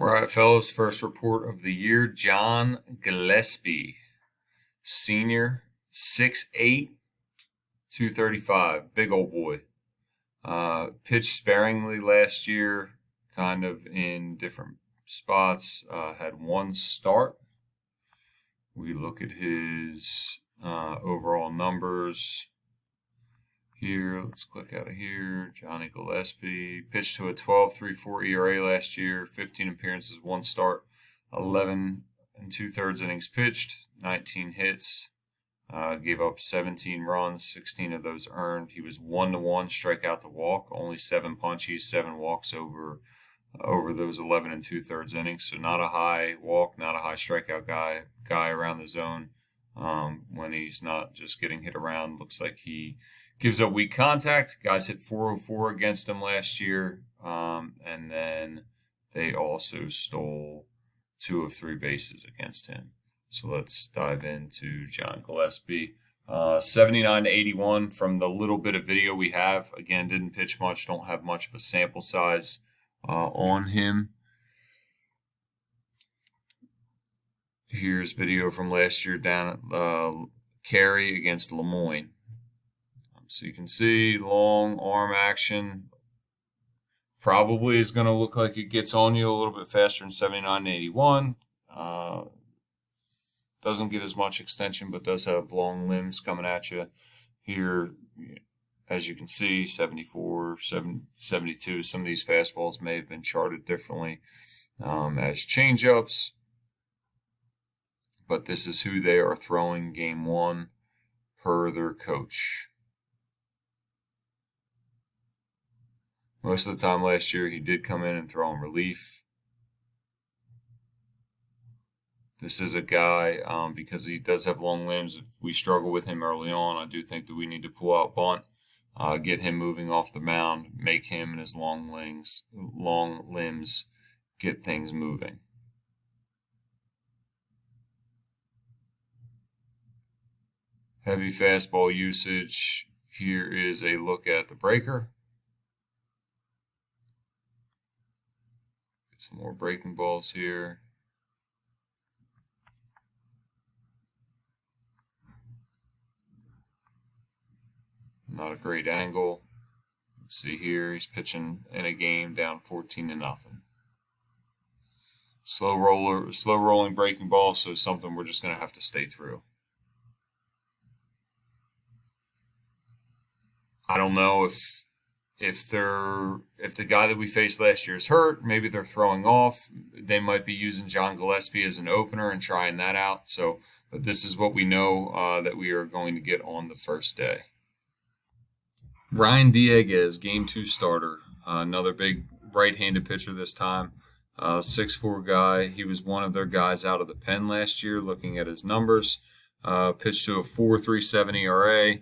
Right, fellas, first report of the year. John Gillespie, senior, 6'8", 235, big old boy. Pitched sparingly last year, kind of in different spots. Had one start. We look at his overall numbers. Here, let's click out of here. Johnny Gillespie pitched to a 12.34 ERA last year, 15 appearances, one start, 11 and 2/3 innings pitched, 19 hits, gave up 17 runs, 16 of those earned. He was 1-1 strikeout to walk, only 7 punchies, 7 walks over those 11 and 2/3 innings. So not a high walk, not a high strikeout guy around the zone. When he's not just getting hit around, looks like he gives up weak contact. Guys hit 404 against him last year. And then they also stole 2 of 3 bases against him. So let's dive into John Gillespie. 79-81 from the little bit of video we have. Again, didn't pitch much, don't have much of a sample size on him. Here's video from last year down at Cary against Lemoyne. So you can see long arm action. Probably is going to look like it gets on you a little bit faster in 79-81. Doesn't get as much extension, but does have long limbs coming at you. Here, as you can see, 74, 72. Some of these fastballs may have been charted differently as changeups. But this is who they are throwing game one per their coach. Most of the time last year, he did come in and throw in relief. This is a guy, because he does have long limbs, if we struggle with him early on, I do think that we need to pull out bunt, get him moving off the mound, make him and his long limbs get things moving. Heavy fastball usage. Here is a look at the breaker. Get some more breaking balls here. Not a great angle. Let's see here. He's pitching in a game down 14-0. Slow rolling breaking ball, so something we're just going to have to stay through. I don't know if the guy that we faced last year is hurt. Maybe they're throwing off. They might be using John Gillespie as an opener and trying that out. But this is what we know that we are going to get on the first day. Ryan Dieguez, game 2 starter. Another big right-handed pitcher this time. 6'4" guy. He was one of their guys out of the pen last year, looking at his numbers. Pitched to a 4.37 ERA.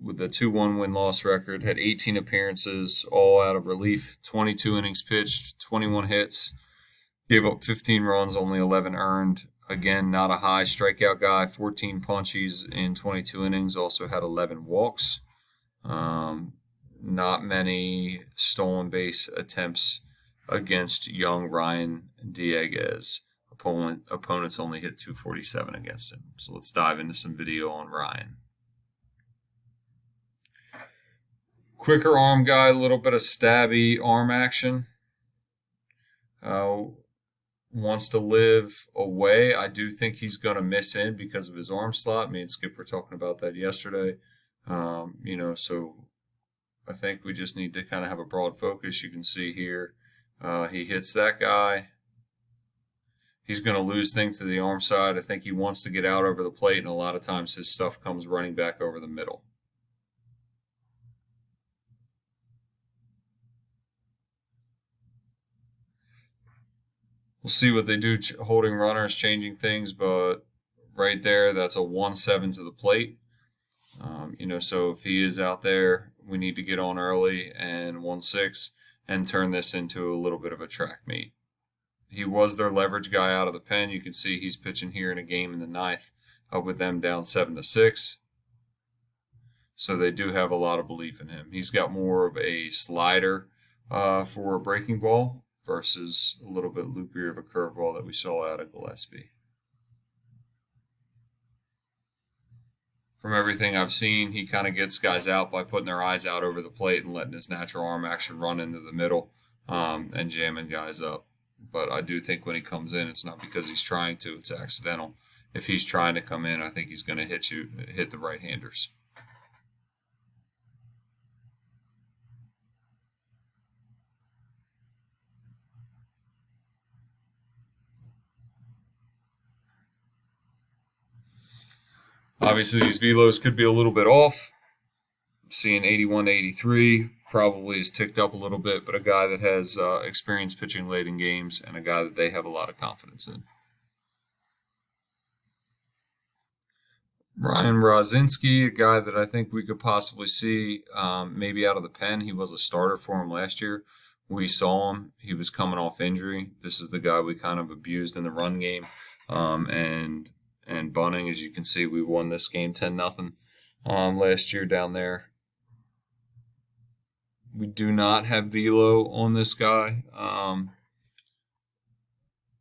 With a 2-1 win-loss record, had 18 appearances, all out of relief, 22 innings pitched, 21 hits, gave up 15 runs, only 11 earned. Again, not a high strikeout guy, 14 punchies in 22 innings, also had 11 walks. Not many stolen base attempts against young Ryan Dieguez. Opponents only hit 247 against him. So let's dive into some video on Ryan. Quicker arm guy, a little bit of stabby arm action. Wants to live away. I do think he's going to miss in because of his arm slot. Me and Skip were talking about that yesterday. So I think we just need to kind of have a broad focus. You can see here, he hits that guy. He's going to lose things to the arm side. I think he wants to get out over the plate, and a lot of times his stuff comes running back over the middle. We'll see what they do holding runners, changing things, but right there, that's a 1-7 to the plate. So if he is out there, we need to get on early and 1-6 and turn this into a little bit of a track meet. He was their leverage guy out of the pen. You can see he's pitching here in a game in the 9th with them down 7-6. So they do have a lot of belief in him. He's got more of a slider for a breaking ball. versus a little bit loopier of a curveball that we saw out of Gillespie. From everything I've seen, he kind of gets guys out by putting their eyes out over the plate and letting his natural arm action run into the middle and jamming guys up. But I do think when he comes in, it's not because he's trying to, it's accidental. If he's trying to come in, I think he's going to hit the right-handers. Obviously, these velos could be a little bit off. I'm seeing 81 to 83 probably is ticked up a little bit, but a guy that has experience pitching late in games and a guy that they have a lot of confidence in. Ryan Rosinski, a guy that I think we could possibly see maybe out of the pen. He was a starter for him last year. We saw him. He was coming off injury. This is the guy we kind of abused in the run game. And Bunning, as you can see, we won this game 10-0 last year down there. We do not have velo on this guy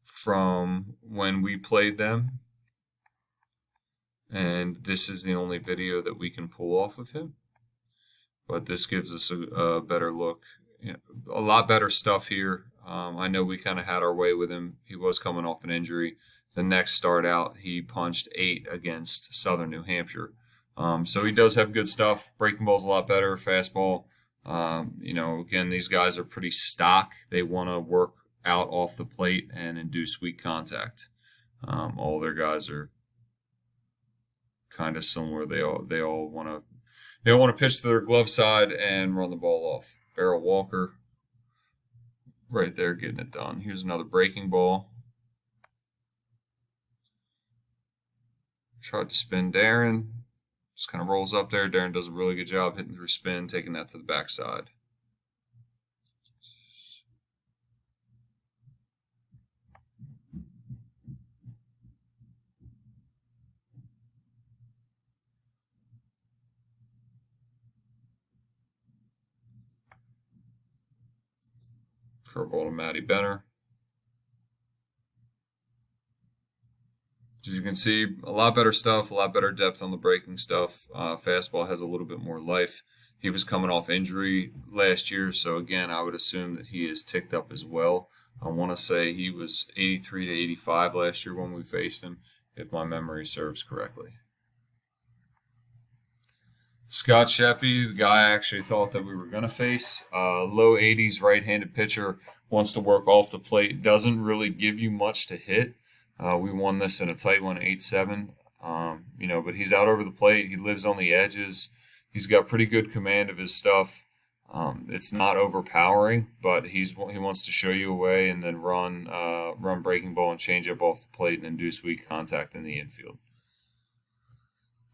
from when we played them. And this is the only video that we can pull off of him. But this gives us a better look. You know, a lot better stuff here. I know we kind of had our way with him. He was coming off an injury. The next start out, he punched 8 against Southern New Hampshire. So he does have good stuff. Breaking ball's a lot better. Fastball. Again, these guys are pretty stock. They want to work out off the plate and induce weak contact. All their guys are kind of similar. They all want to pitch to their glove side and run the ball off. Barrel Walker, right there, getting it done. Here's another breaking ball. Tried to spin Darren. Just kind of rolls up there. Darren does a really good job hitting through spin, taking that to the backside. Curveball to Matty Benner. As you can see, a lot better stuff, a lot better depth on the breaking stuff. Fastball has a little bit more life. He was coming off injury last year, so again, I would assume that he is ticked up as well. I want to say he was 83 to 85 last year when we faced him, if my memory serves correctly. Scott Sheppy, the guy I actually thought that we were going to face. Low 80s right-handed pitcher, wants to work off the plate, doesn't really give you much to hit. We won this in a tight one, 8-7. But he's out over the plate. He lives on the edges. He's got pretty good command of his stuff. It's not overpowering, but he wants to show you a way and then run breaking ball and change up off the plate and induce weak contact in the infield.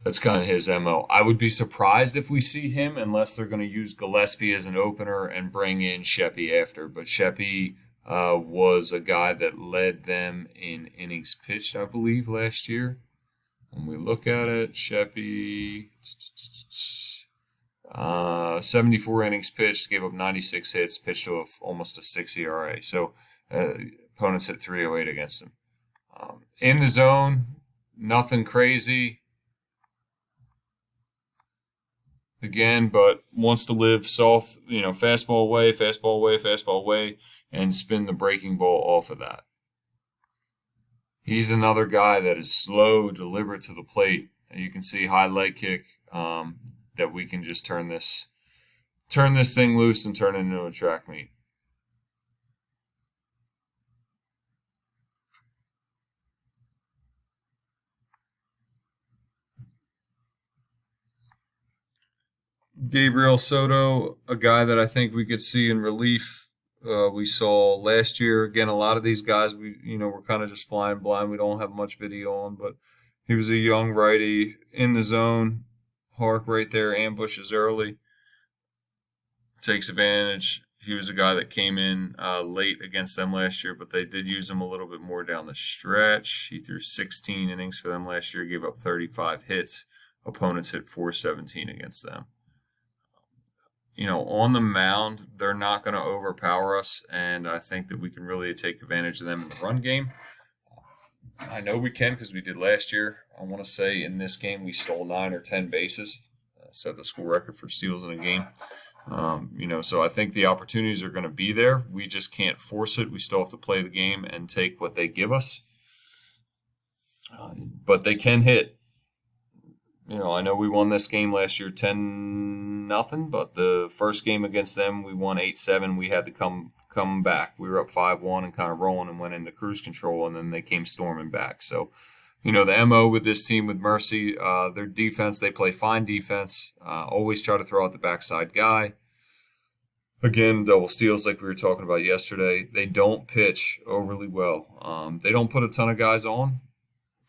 That's kind of his MO. I would be surprised if we see him unless they're going to use Gillespie as an opener and bring in Sheppy after. But Sheppy was a guy that led them in innings pitched, I believe, last year. When we look at it, Sheppy, 74 innings pitched, gave up 96 hits, pitched to almost a 6 ERA. So opponents hit 308 against him. In the zone, nothing crazy. Again, but wants to live soft, fastball away, fastball away, fastball away, and spin the breaking ball off of that. He's another guy that is slow, deliberate to the plate. You can see high leg kick that we can just turn this thing loose and turn it into a track meet. Gabriel Soto, a guy that I think we could see in relief. We saw last year. Again, a lot of these guys, we're kind of just flying blind. We don't have much video on, but he was a young righty in the zone. Hark right there, ambushes early, takes advantage. He was a guy that came in late against them last year, but they did use him a little bit more down the stretch. He threw 16 innings for them last year, gave up 35 hits. Opponents hit 417 against them. on the mound, they're not going to overpower us, and I think that we can really take advantage of them in the run game. I know we can because we did last year. I want to say in this game we stole 9 or 10 bases, set the school record for steals in a game. So I think the opportunities are going to be there. We just can't force it. We still have to play the game and take what they give us. But they can hit. I know we won this game last year 10-0, but the first game against them we won 8-7. We had to come back. We were up 5-1 and kind of rolling and went into cruise control, and then they came storming back. So, the MO with this team with Mercy, their defense, they play fine defense, always try to throw out the backside guy. Again, double steals like we were talking about yesterday. They don't pitch overly well. They don't put a ton of guys on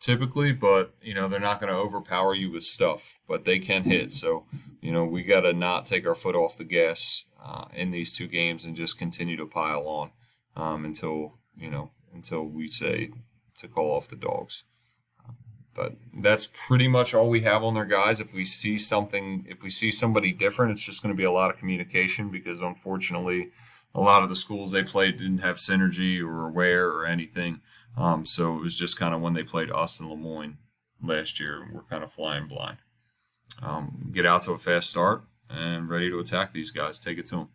typically, but, they're not going to overpower you with stuff, but they can hit. So, we got to not take our foot off the gas in these two games and just continue to pile on until we say to call off the dogs. But that's pretty much all we have on their guys. If we see somebody different, it's just going to be a lot of communication because unfortunately a lot of the schools they played didn't have synergy or aware or anything. So it was just kind of when they played us in Lemoyne last year, we're kind of flying blind. Get out to a fast start and ready to attack these guys. Take it to them.